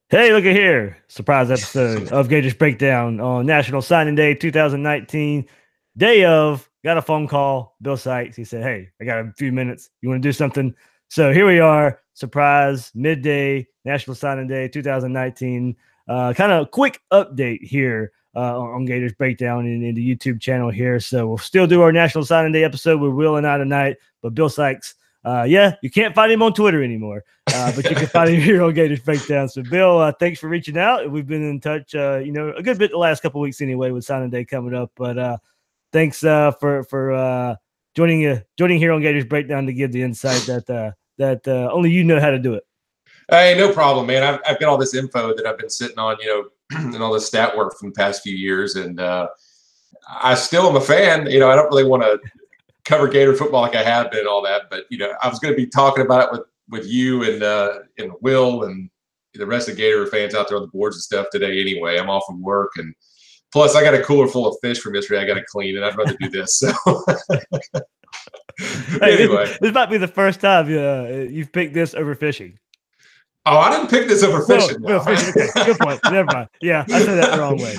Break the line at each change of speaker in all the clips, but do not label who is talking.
Hey, look at here. Surprise episode of Gators Breakdown on National Signing Day 2019. Day of, got a phone call. Bill Sikes. He said, hey, I got a few minutes. You want to do something? So here we are. Surprise, midday, National Signing Day 2019. Kind of quick update here on Gators Breakdown in the YouTube channel here. So we'll still do our National Signing Day episode with Will and I tonight. But Bill Sikes, you can't find him on Twitter anymore. But you can find him here on Gators Breakdown. So, Bill, thanks for reaching out. We've been in touch, a good bit the last couple of weeks anyway, with signing day coming up. But thanks for joining here on Gators Breakdown to give the insight that only you know how to do it.
Hey, no problem, man. I've got all this info that I've been sitting on, and all this stat work from the past few years, and I still am a fan. I don't really want to cover Gator football like I have been and all that, but I was going to be talking about it with you and Will and the rest of the Gator fans out there on the boards and stuff today. Anyway, I'm off from work, and plus I got a cooler full of fish from yesterday I got to clean, and I'd rather do this. So
anyway, this might be the first time you've picked this over fishing.
Oh, I didn't pick this over fishing.
No, fishing. Okay, good point. Never mind. Yeah, I said that the wrong way.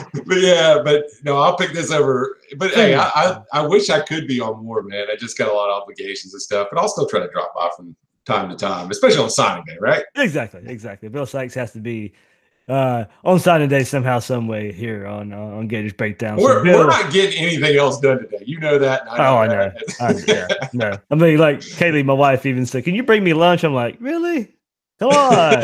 But no, I'll pick this over. But hey, I wish I could be on more, man. I just got a lot of obligations and stuff, but I'll still try to drop by from time to time, especially on signing day, right?
Exactly. Bill Sikes has to be on signing day somehow, some way here on Gators Breakdown.
We're not getting anything else done today. You know that.
I know. No. I mean, like Kaylee, my wife, even said, "Can you bring me lunch?" I'm like, really? Come on.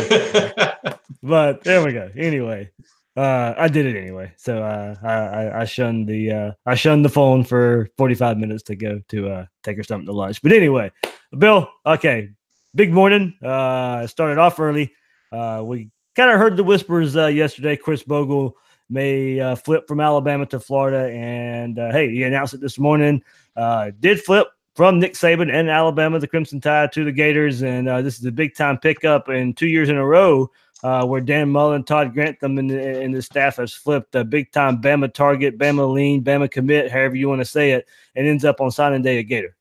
But there we go. Anyway, I did it anyway. So I shunned the phone for 45 minutes to go to take her something to lunch. But anyway, Bill, okay, big morning. Started off early. We kind of heard the whispers yesterday. Chris Bogle may flip from Alabama to Florida, and hey, he announced it this morning. Did flip from Nick Saban and Alabama, the Crimson Tide, to the Gators. And this is a big-time pickup in 2 years in a row where Dan Mullen, Todd Grantham, and the staff has flipped a big-time Bama target, Bama lean, Bama commit, however you want to say it, and ends up on signing day at Gator.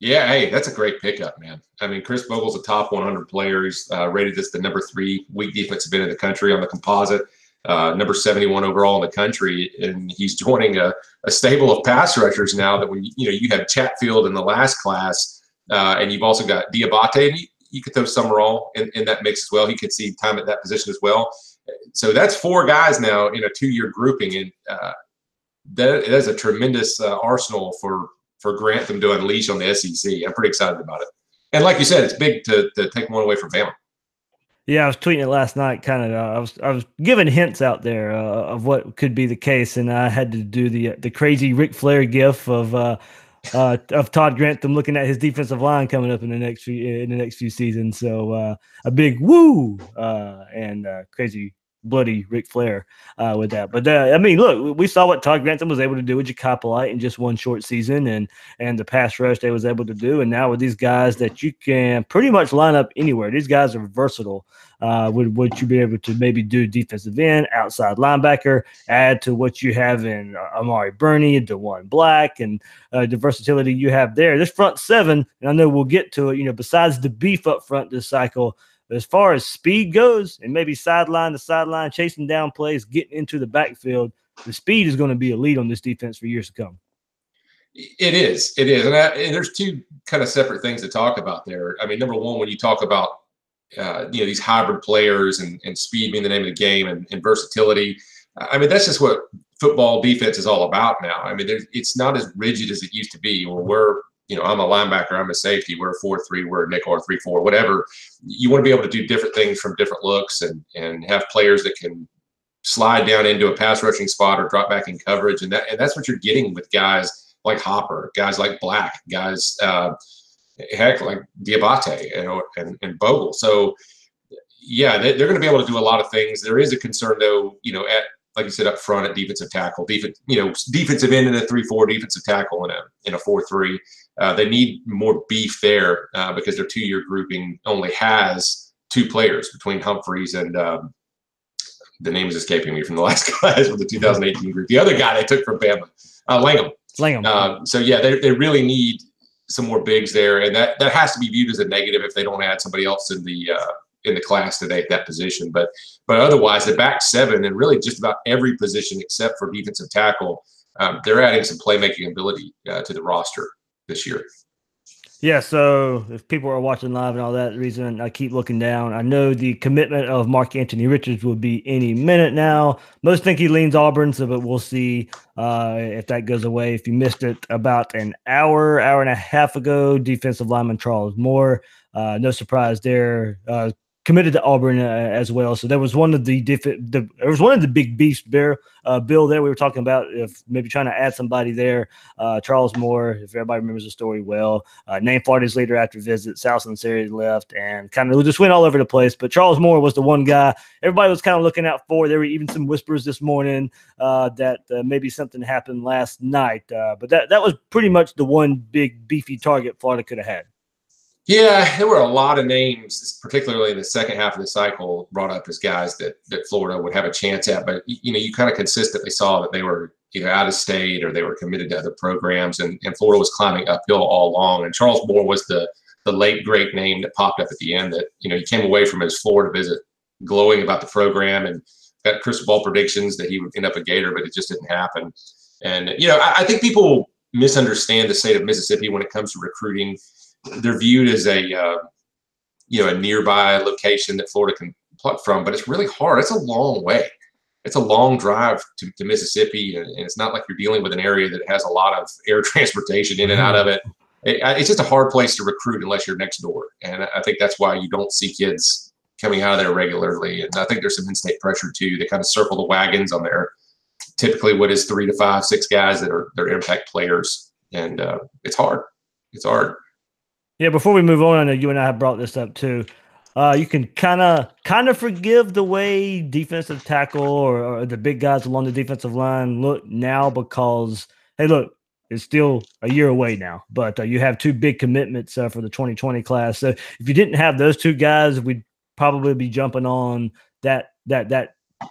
Yeah, hey, that's a great pickup, man. I mean, Chris Bogle's a top 100 player. He's rated as the number 3 weak defensive end in the country on the composite. Number 71 overall in the country, and he's joining a stable of pass rushers now that when you have Chatfield in the last class, and you've also got Diabate. You could throw Summerall in that mix as well. He could see time at that position as well. So that's 4 guys now in a 2-year grouping, and that is a tremendous arsenal for Grantham to unleash on the SEC. I'm pretty excited about it. And like you said, it's big to take one away from Bama.
Yeah, I was tweeting it last night. Kind of, I was giving hints out there of what could be the case, and I had to do the crazy Ric Flair gif of Todd Grantham looking at his defensive line coming up in the next few seasons. So a big woo and crazy bloody Ric Flair with that. But I mean, look, we saw what Todd Grantham was able to do with Ja'Kai Polite in just one short season, and the pass rush they was able to do. And now with these guys that you can pretty much line up anywhere, these guys are versatile. Would you be able to maybe do defensive end, outside linebacker, add to what you have in Amari Burney, DeJuan Black, and the versatility you have there. This front 7, and I know we'll get to it, besides the beef up front this cycle, as far as speed goes and maybe sideline to sideline, chasing down plays, getting into the backfield, the speed is going to be a lead on this defense for years to come.
It is. And there's 2 kind of separate things to talk about there. I mean, number one, when you talk about these hybrid players and speed being the name of the game and versatility, I mean, that's just what football defense is all about now. I mean, it's not as rigid as it used to be. Where I'm a linebacker, I'm a safety, we're a 4-3, we're a nickel or 3-4, whatever. You want to be able to do different things from different looks and have players that can slide down into a pass rushing spot or drop back in coverage. And that's what you're getting with guys like Hopper, guys like Black, guys heck, like Diabate and Bogle. So, yeah, they're going to be able to do a lot of things. There is a concern, though, at, like you said, up front at defensive tackle, defensive end in a 3-4, defensive tackle in a 4-3. They need more beef there because their 2-year grouping only has 2 players between Humphreys and the name is escaping me from the last class with the 2018 group. The other guy they took from Bama, Langham. So, yeah, they really need some more bigs there, and that has to be viewed as a negative if they don't add somebody else in the in the class today at that position. But otherwise, the back seven and really just about every position except for defensive tackle, they're adding some playmaking ability to the roster this year.
Yeah, so if people are watching live and all that, the reason I keep looking down, I know the commitment of Mark Antony Richards will be any minute now. Most think he leans Auburn, but we'll see if that goes away. If you missed it about an hour and a half ago, defensive lineman Charles Moore, no surprise there, committed to Auburn as well. So there was one of the big beefs there, Bill, there we were talking about, if maybe trying to add somebody there. Charles Moore, if everybody remembers the story well, named Florida's leader after visit. South Sincerity left and kind of just went all over the place. But Charles Moore was the one guy everybody was kind of looking out for. There were even some whispers this morning that maybe something happened last night. But that was pretty much the one big beefy target Florida could have had.
Yeah, there were a lot of names, particularly in the second half of the cycle, brought up as guys that Florida would have a chance at. But, you kind of consistently saw that they were either out of state or they were committed to other programs. And Florida was climbing uphill all along. And Charles Moore was the late great name that popped up at the end that, he came away from his Florida visit glowing about the program and got crystal ball predictions that he would end up a Gator, but it just didn't happen. And, I think people misunderstand the state of Mississippi when it comes to recruiting. They're viewed as a nearby location that Florida can pluck from, but it's really hard. It's a long way. It's a long drive to Mississippi, and it's not like you're dealing with an area that has a lot of air transportation in and out of it. It's just a hard place to recruit unless you're next door, and I think that's why you don't see kids coming out of there regularly. And I think there's some in-state pressure too. They kind of circle the wagons on there. Typically, what is 3 to 5, 6 guys that are impact players, and it's hard. It's hard.
Yeah, before we move on, I know you and I have brought this up too. You can kind of forgive the way defensive tackle or the big guys along the defensive line look now because, hey, look, it's still a year away now. But you have 2 big commitments for the 2020 class. So if you didn't have those 2 guys, we'd probably be jumping on that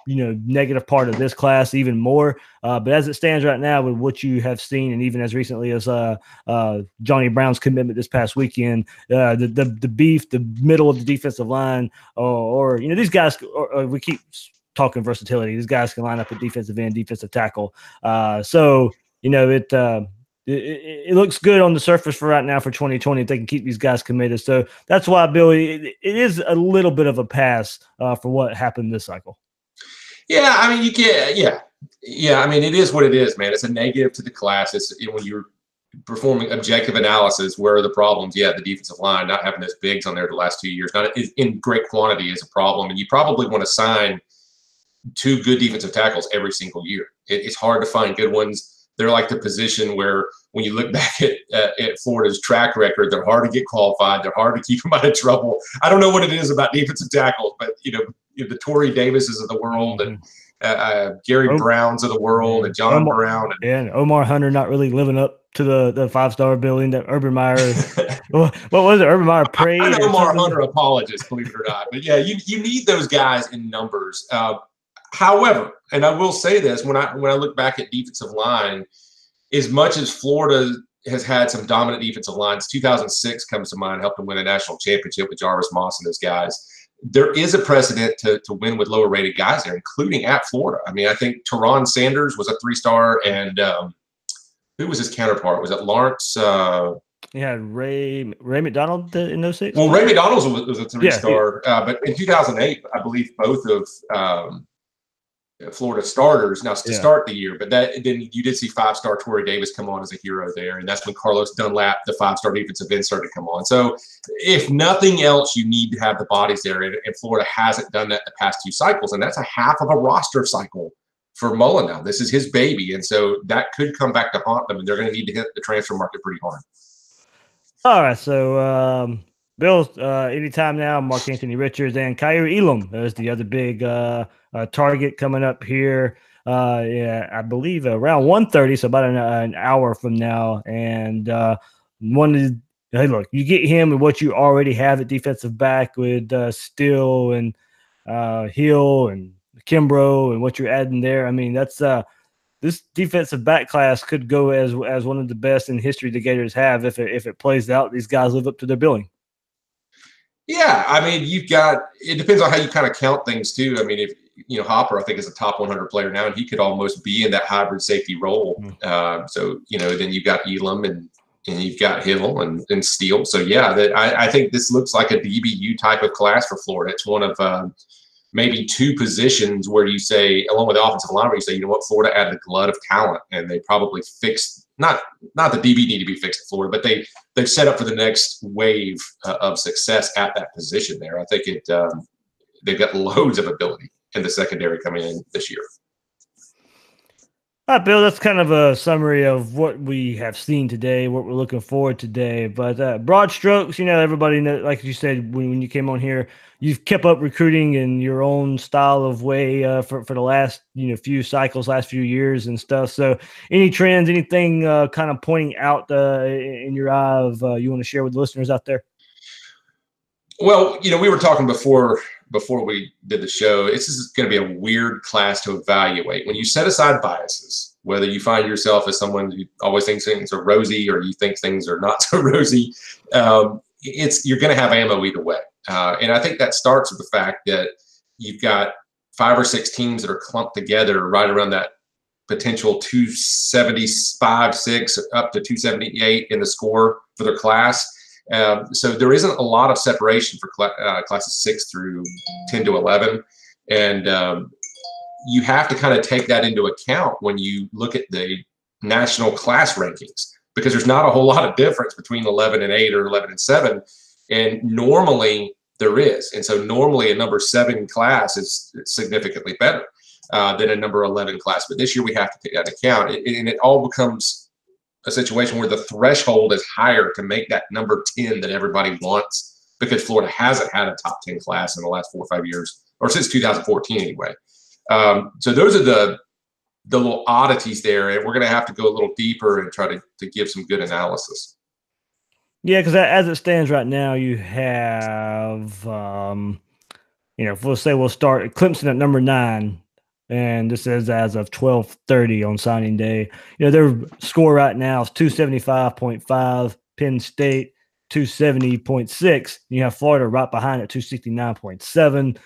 negative part of this class even more. But as it stands right now, with what you have seen, and even as recently as Johnny Brown's commitment this past weekend, the beef, the middle of the defensive line, or these guys, we keep talking versatility. These guys can line up at defensive end, defensive tackle. So it looks good on the surface for right now for 2020 if they can keep these guys committed. So that's why, Bill, it is a little bit of a pass for what happened this cycle.
Yeah, I mean, you can't. Yeah. I mean, it is what it is, man. It's a negative to the class. It's when you're performing objective analysis. Where are the problems? Yeah, the defensive line not having those bigs on there the last 2 years, not in great quantity, is a problem. And you probably want to sign 2 good defensive tackles every single year. It's hard to find good ones. They're like the position where, when you look back at Florida's track record, they're hard to get qualified. They're hard to keep them out of trouble. I don't know what it is about defensive tackles, but the Torrey Davises of the world and Gary Browns of the world and John Brown
and Omar Hunter not really living up to the 5-star billing that Urban Meyer. What was it? Urban Meyer prayed.
I'm an Omar Hunter apologist, believe it or not. But yeah, you need those guys in numbers. However, and I will say this, when I look back at defensive line, as much as Florida has had some dominant defensive lines, 2006 comes to mind, helped them win a national championship with Jarvis Moss and those guys. There is a precedent to win with lower rated guys there, including at Florida. I mean, I think Teron Sanders was a 3-star, and who was his counterpart? Was it Lawrence?
Yeah, Ray McDonald in 06?
Well, Ray McDonald was a 3-star, but in 2008, I believe both of Florida starters to start the year, but then you did see 5-star Torrey Davis come on as a hero there, and that's when Carlos Dunlap, the 5-star defensive end, started to come on. So if nothing else, you need to have the bodies there, and Florida hasn't done that the past 2 cycles, and that's a half of a roster cycle for Mullen now. This is his baby, and so that could come back to haunt them, and they're going to need to hit the transfer market pretty hard. All
right, so Bill, anytime now, Mark Antony Richards and Kyrie Elam is the other big target coming up here. I believe around 1:30, so about an hour from now. And hey, look, you get him and what you already have at defensive back with Steele and Hill and Kimbrough and what you're adding there. I mean, that's this defensive back class could go as one of the best in history the Gators have if it plays out. These guys live up to their billing.
Yeah, I mean, it depends on how you kind of count things too. I mean, if Hopper, I think, is a top 100 player now, and he could almost be in that hybrid safety role. So then you've got Elam and you've got Hill and Steele. So yeah, I think this looks like a DBU type of class for Florida. It's one of maybe two positions where you say, along with the offensive line, where you say, you know what, Florida added a glut of talent, and they probably fixed not the DB need to be fixed at Florida, but they've set up for the next wave of success at that position there. I think they've got loads of ability in the secondary coming in this year.
All right, Bill, that's kind of a summary of what we have seen today, what we're looking forward today. But broad strokes, everybody knows, like you said, when you came on here, you've kept up recruiting in your own style of way for the last few cycles, last few years and stuff. So any trends, anything kind of pointing out in your eye of you want to share with the listeners out there?
Well, we were talking before we did the show. This is going to be a weird class to evaluate. When you set aside biases, whether you find yourself as someone who always thinks things are rosy or you think things are not so rosy, you're going to have ammo either way. And I think that starts with the fact that you've got 5 or 6 teams that are clumped together right around that potential 275-6 up to 278 in the score for their class. So there isn't a lot of separation for classes 6 through 10 to 11. And you have to kind of take that into account when you look at the national class rankings, because there's not a whole lot of difference between 11 and 8 or 11 and 7. And normally there is. And so normally a number 7 class is significantly better than a number 11 class. But this year we have to take that into account. And it all becomes a situation where the threshold is higher to make that number 10 that everybody wants, because Florida hasn't had a top 10 class in the last 4 or 5 years, or since 2014 anyway. So those are the little oddities there, and we're going to have to go a little deeper and try to give some good analysis.
Yeah, because as it stands right now, you have, if we'll say we'll start Clemson at number 9. And this is as of 12:30 on signing day. Their score right now is 275.5. Penn State 270.6. You have Florida right behind at 269.7.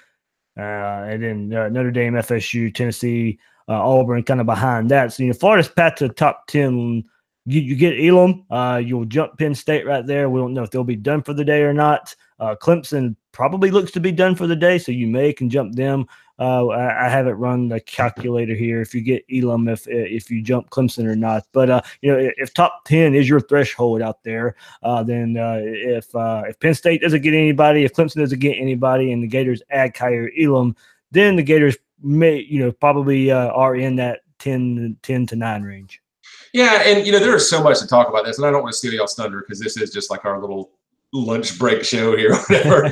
And then Notre Dame, FSU, Tennessee, Auburn kind of behind that. So Florida's path to the top 10. You get Elam, you'll jump Penn State right there. We don't know if they'll be done for the day or not. Clemson probably looks to be done for the day, so you can jump them. I haven't run the calculator here if you get Elam, if you jump Clemson or not. But if top 10 is your threshold out there, then if Penn State doesn't get anybody, if Clemson doesn't get anybody, and the Gators add Kyer Elam, then the Gators may probably are in that 10 to 9 range.
Yeah, and there is so much to talk about this, and I don't want to steal y'all's thunder because this is just like our little lunch break show here or whatever.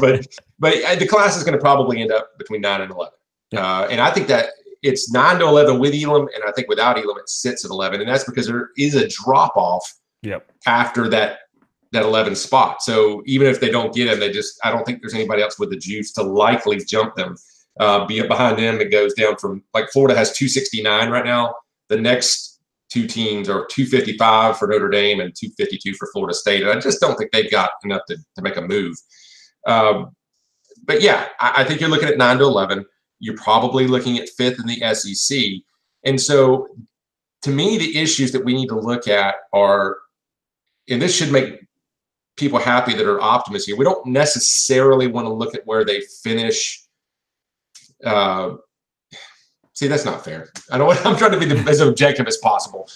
but the class is going to probably end up between 9 and 11. And I think that it's 9 to 11 with Elam, and I think without Elam it sits at 11, and that's because there is a drop off after that 11 spot. So even if they don't get him, I don't think there's anybody else with the juice to likely jump them. Behind them, it goes down from, like, Florida has 269 right now. The next 2 teams are 255 for Notre Dame and 252 for Florida State. And I just don't think they've got enough to make a move. But yeah, I think you're looking at 9 to 11. You're probably looking at 5th in the SEC. And so to me, the issues that we need to look at are, and this should make people happy that are optimists here, we don't necessarily want to look at where they finish. See, that's not fair. I'm trying to be as objective as possible.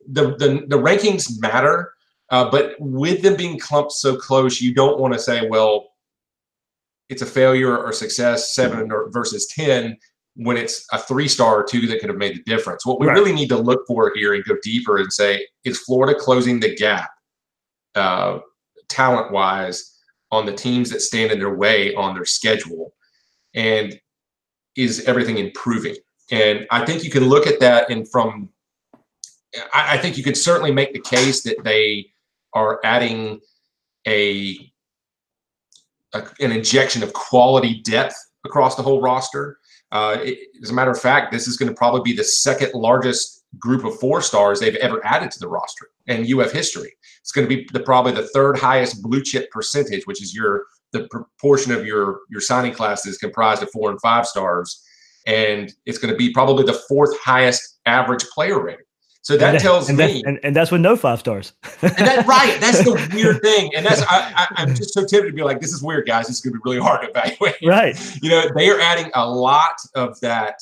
The rankings matter, but with them being clumped so close, you don't want to say, well, it's a failure or success 7 versus 10 when it's a 3-star or 2 that could have made the difference. What we really need to look for here and go deeper and say, is Florida closing the gap talent-wise on the teams that stand in their way on their schedule? And is everything improving? And I think you can look at that, and I think you could certainly make the case that they are adding an injection of quality depth across the whole roster. As a matter of fact, this is going to probably be the second largest group of 4-stars they've ever added to the roster in UF history. It's going to be probably the 3rd highest blue chip percentage, which is your the proportion of your signing class is comprised of 4 and 5 stars, and it's going to be probably the 4th highest average player rating. So that tells me,
and that's with no 5 stars.
and that's right. That's the weird thing, and that's I'm just so tempted to be like, this is weird, guys. This is going to be really hard to evaluate.
Right.
You know, they are adding a lot of that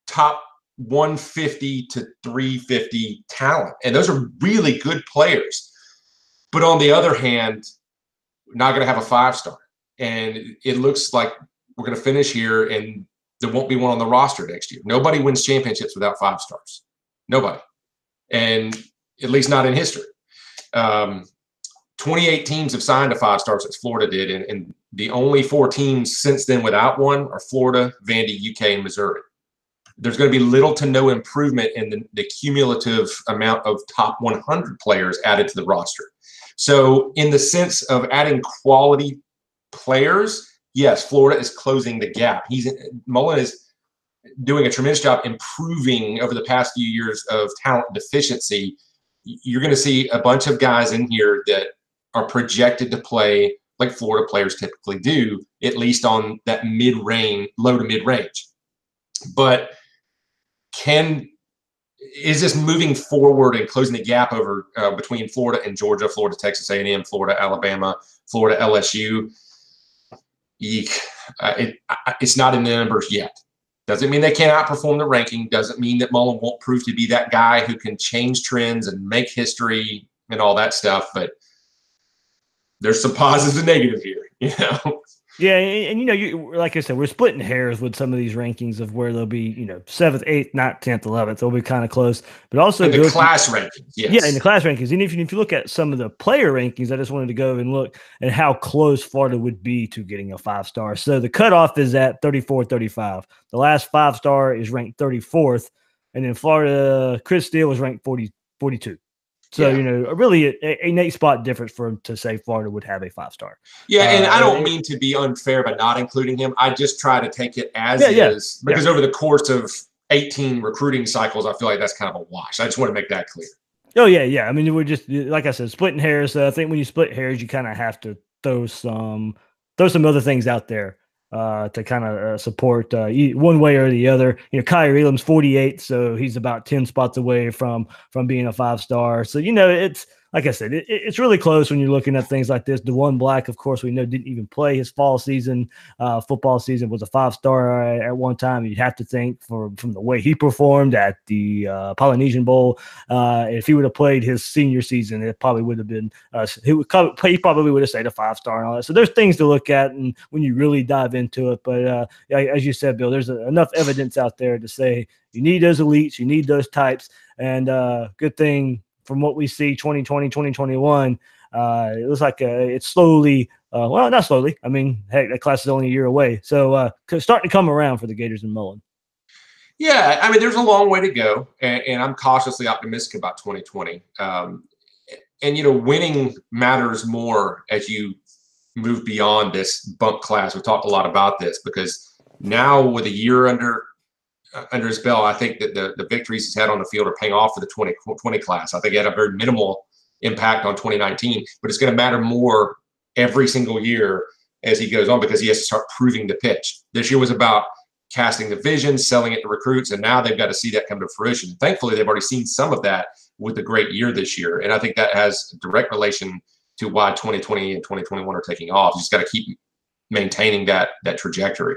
top 150 to 350 talent, and those are really good players. But on the other hand, not going to have a 5-star, and it looks like we're going to finish here, and there won't be one on the roster next year. Nobody wins championships without 5 stars. Nobody. And at least not in history. 28 teams have signed a 5-star since Florida did, and the only 4 teams since then without one are Florida, Vandy, UK, and Missouri. There's going to be little to no improvement in the cumulative amount of top 100 players added to the roster. So in the sense of adding quality players, yes, Florida is closing the gap. Mullen is doing a tremendous job improving over the past few years of talent deficiency. You're going to see a bunch of guys in here that are projected to play like Florida players typically do, at least on that mid-range, low to mid-range. But is this moving forward and closing the gap over between Florida and Georgia, Florida, Texas A&M, Florida, Alabama, Florida, LSU? It's not in the numbers yet. Doesn't mean they can't outperform the ranking. Doesn't mean that Mullen won't prove to be that guy who can change trends and make history and all that stuff. But there's some positives and negatives here, you know.
Yeah, and you know, like I said, we're splitting hairs with some of these rankings of where they'll be, you know, 7th, 8th, 9th, 10th, 11th. They'll be kind of close, but also
in the class rankings. Yes.
Yeah, in the class rankings. And if you look at some of the player rankings, I just wanted to go and look at how close Florida would be to getting a 5-star. So the cutoff is at 34-35. The last 5-star is ranked 34th, and then Florida, Chris Steele was ranked 42. So, you know, really an 8-spot difference for him to say Florida would have a 5-star.
Yeah, and I don't mean to be unfair by not including him. I just try to take it as is because over the course of 18 recruiting cycles, I feel like that's kind of a wash. I just want to make that clear.
Oh, yeah. I mean, we're just, like I said, splitting hairs. I think when you split hairs, you kind of have to throw some other things out there to kind of support one way or the other. You know, Kyrie Elam's 48, so he's about 10 spots away from being a 5-star. So, you know, it's like I said, it's really close when you're looking at things like this. DeJuan Black, of course, we know didn't even play his fall season. Football season was a 5-star at one time. You'd have to think from the way he performed at the Polynesian Bowl. If he would have played his senior season, it probably would have been he probably would have stayed a 5-star and all that. So there's things to look at, and when you really dive into it. But as you said, Bill, there's enough evidence out there to say you need those elites, you need those types, and good thing. From what we see, 2020, 2021, it looks like it's slowly, well, not slowly. I mean, heck, that class is only a year away. So starting to come around for the Gators and Mullen.
Yeah, I mean, there's a long way to go, and I'm cautiously optimistic about 2020. And, you know, winning matters more as you move beyond this bump class. We talked a lot about this because now with a year under his belt, I think that the victories he's had on the field are paying off for the 2020 class. I think he had a very minimal impact on 2019, but it's going to matter more every single year as he goes on because he has to start proving the pitch. This year was about casting the vision, selling it to recruits, and now they've got to see that come to fruition. Thankfully, they've already seen some of that with a great year this year, and I think that has a direct relation to why 2020 and 2021 are taking off. You just got to keep maintaining that trajectory.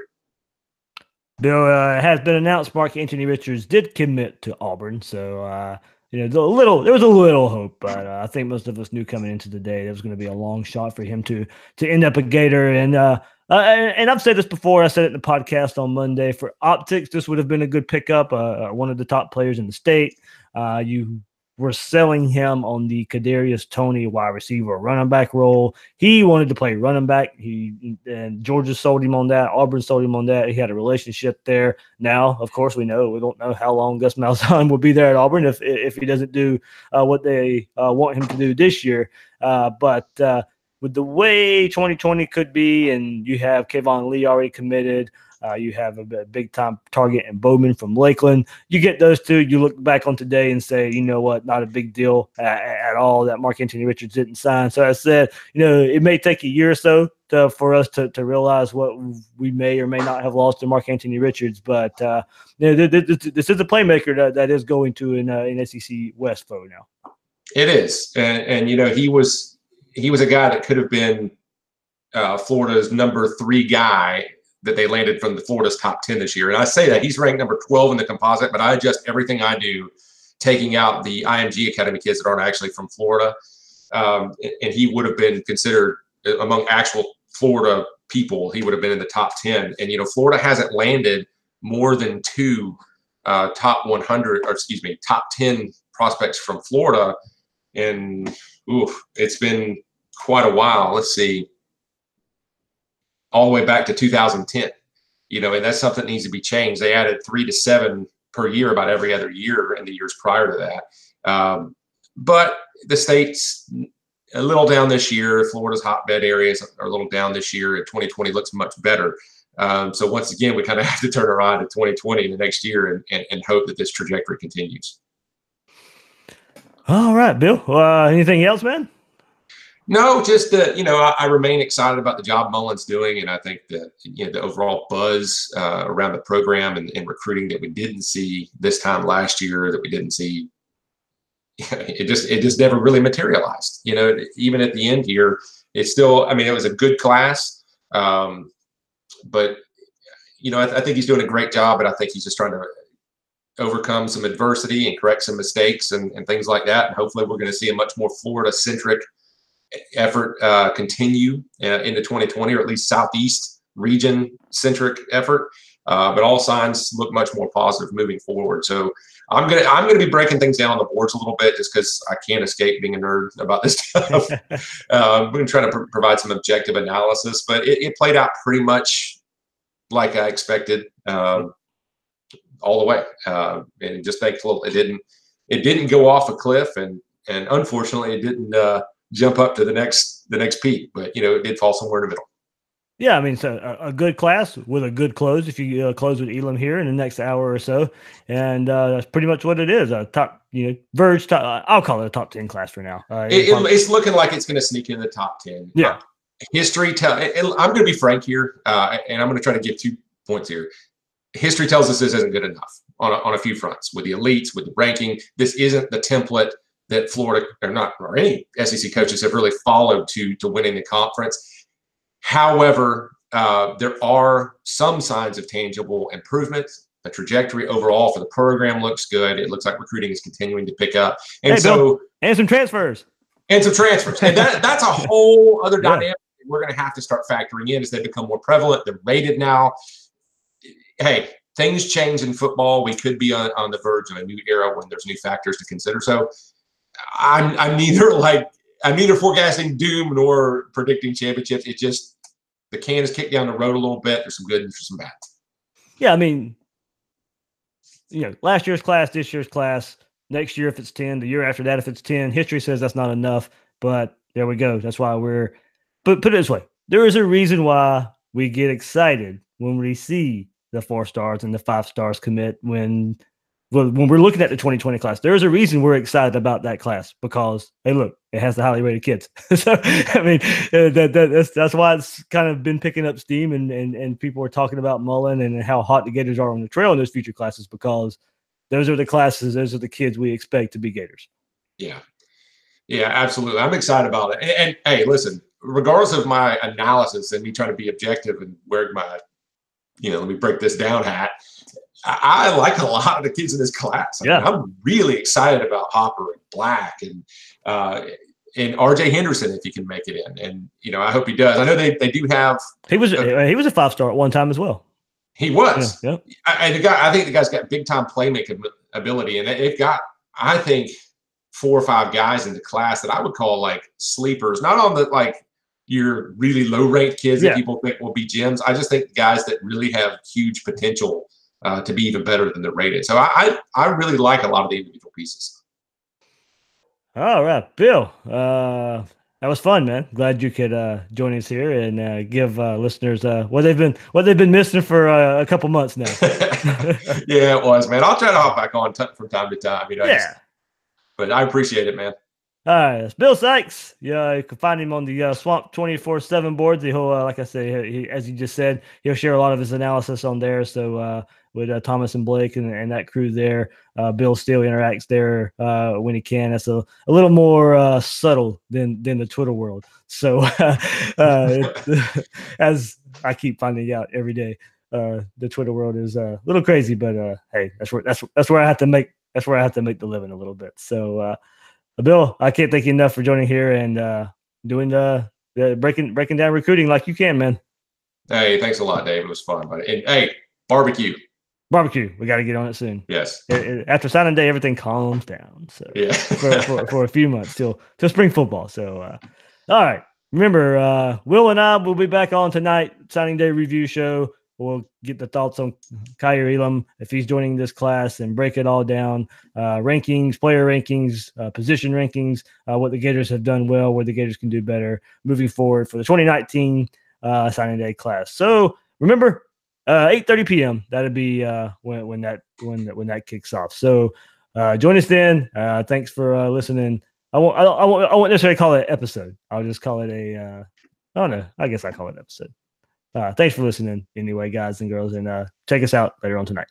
Bill, it has been announced Mark Antony Richards did commit to Auburn, so you know there was a little hope, but I think most of us knew coming into the day there was going to be a long shot for him to end up a Gator. And I've said this before. I said it in the podcast on Monday. For optics, this would have been a good pickup. One of the top players in the state. You were selling him on the Kadarius Toney wide receiver running back role. He wanted to play running back. And Georgia sold him on that. Auburn sold him on that. He had a relationship there. Now, of course, we don't know how long Gus Malzahn will be there at Auburn if he doesn't do what they want him to do this year. But with the way 2020 could be, and you have Kayvon Lee already committed, You have a big time target in Bowman from Lakeland. You get those two, you look back on today and say, you know what, not a big deal at all that Mark Antony Richards didn't sign. So I said, it may take a year or so for us to realize what we may or may not have lost to Mark Antony Richards. But this is a playmaker that is going to an SEC West foe now.
It is, and he was a guy that could have been Florida's number 3 guy that they landed from Florida's top 10 this year. And I say that he's ranked number 12 in the composite, but I adjust everything I do, taking out the IMG Academy kids that aren't actually from Florida. And he would have been considered among actual Florida people. He would have been in the top 10. And, Florida hasn't landed more than 2 top 10 prospects from Florida. And it's been quite a while. Let's see. All the way back to 2010, and that's something that needs to be changed. They added 3 to 7 per year about every other year in the years prior to that. But the state's a little down this year. Florida's hotbed areas are a little down this year, and 2020 looks much better. So once again, we kind of have to turn our eye to 2020 the next year and hope that this trajectory continues.
All right, Bill. Anything else, man?
No, just that, I remain excited about the job Mullen's doing. And I think that, the overall buzz around the program and recruiting that we didn't see this time last year, that we didn't see, it just never really materialized. Even at the end here, it's still, it was a good class. But, I think he's doing a great job, and I think he's just trying to overcome some adversity and correct some mistakes and things like that. And hopefully we're going to see a much more Florida-centric effort continue into 2020, or at least Southeast region centric effort. But all signs look much more positive moving forward. So I'm gonna be breaking things down on the boards a little bit, just because I can't escape being a nerd about this stuff. I'm gonna try to provide some objective analysis, but it played out pretty much like I expected all the way, and just thankful it didn't go off a cliff, and unfortunately it didn't jump up to the next peak, but it did fall somewhere in the middle.
Yeah, so a good class with a good close. If you close with Elam here in the next hour or so, and that's pretty much what it is. A top, verge top. I'll call it a top 10 class for now.
It's looking like it's going to sneak in the top 10.
Yeah,
history I'm going to be frank here, and I'm going to try to give 2 points here. History tells us this isn't good enough on a few fronts, with the elites, with the ranking. This isn't the template that Florida or any SEC coaches have really followed to winning the conference. However, there are some signs of tangible improvement. The trajectory overall for the program looks good. It looks like recruiting is continuing to pick up. And
Bill, and some transfers.
And that's a whole other dynamic we're going to have to start factoring in as they become more prevalent. They're rated now. Hey, things change in football. We could be on the verge of a new era when there's new factors to consider. So I'm neither forecasting doom nor predicting championships. It's just the can is kicked down the road a little bit. There's some good and there's some bad.
Yeah, last year's class, this year's class, next year if it's 10, the year after that if it's 10. History says that's not enough, but there we go. That's why put it this way. There is a reason why we get excited when we see the 4 stars and the 5 stars commit when we're looking at the 2020 class. There's a reason we're excited about that class, because, hey, look, it has the highly rated kids. So, that's why it's kind of been picking up steam, and people are talking about Mullen and how hot the Gators are on the trail in those future classes, because those are the classes, those are the kids we expect to be Gators.
Yeah, absolutely. I'm excited about it. And hey, listen, regardless of my analysis and me trying to be objective and wearing my, let me break this down hat, I like a lot of the kids in this class. I'm really excited about Hopper and Black and RJ Henderson, if he can make it in. And, I hope he does. I know they do have.
He was a 5-star at one time as well.
He was.
Yeah.
I think the guy's got big time playmaking ability. And they've got, I think, 4 or 5 guys in the class that I would call like sleepers, not on the your really low ranked kids that people think will be gems. I just think guys that really have huge potential to be even better than they're rated. So I really like a lot of the individual pieces.
All right, Bill. That was fun, man. Glad you could join us here and give listeners what they've been missing for a couple months now.
Yeah, it was, man. I'll try to hop back on from time to time.
Yeah.
But I appreciate it, man.
All right, it's Bill Sikes. Yeah, you can find him on the Swamp 24/7 boards. He'll, like I say, as you just said, he'll share a lot of his analysis on there. So with Thomas and Blake and that crew there, Bill still interacts there when he can. That's a little more subtle than the Twitter world. So as I keep finding out every day, the Twitter world is a little crazy. But hey, that's where I have to make the living a little bit. So. Bill, I can't thank you enough for joining here and doing the breaking down recruiting like you can, man.
Hey, thanks a lot, Dave. It was fun. And hey, barbecue.
Barbecue. We got to get on it soon.
Yes.
After signing day, everything calms down. So
yeah,
for a few months till spring football. So all right. Remember, Will and I will be back on tonight. Signing day review show. We'll get the thoughts on Kyer Elam if he's joining this class and break it all down. Rankings, player rankings, position rankings, what the Gators have done well, where the Gators can do better moving forward for the 2019 signing day class. So remember, 8:30 p.m. That'll be when that kicks off. So join us then. Thanks for listening. I won't necessarily call it an episode. I'll just call it I don't know. I guess I call it an episode. Thanks for listening anyway, guys and girls, and check us out later on tonight.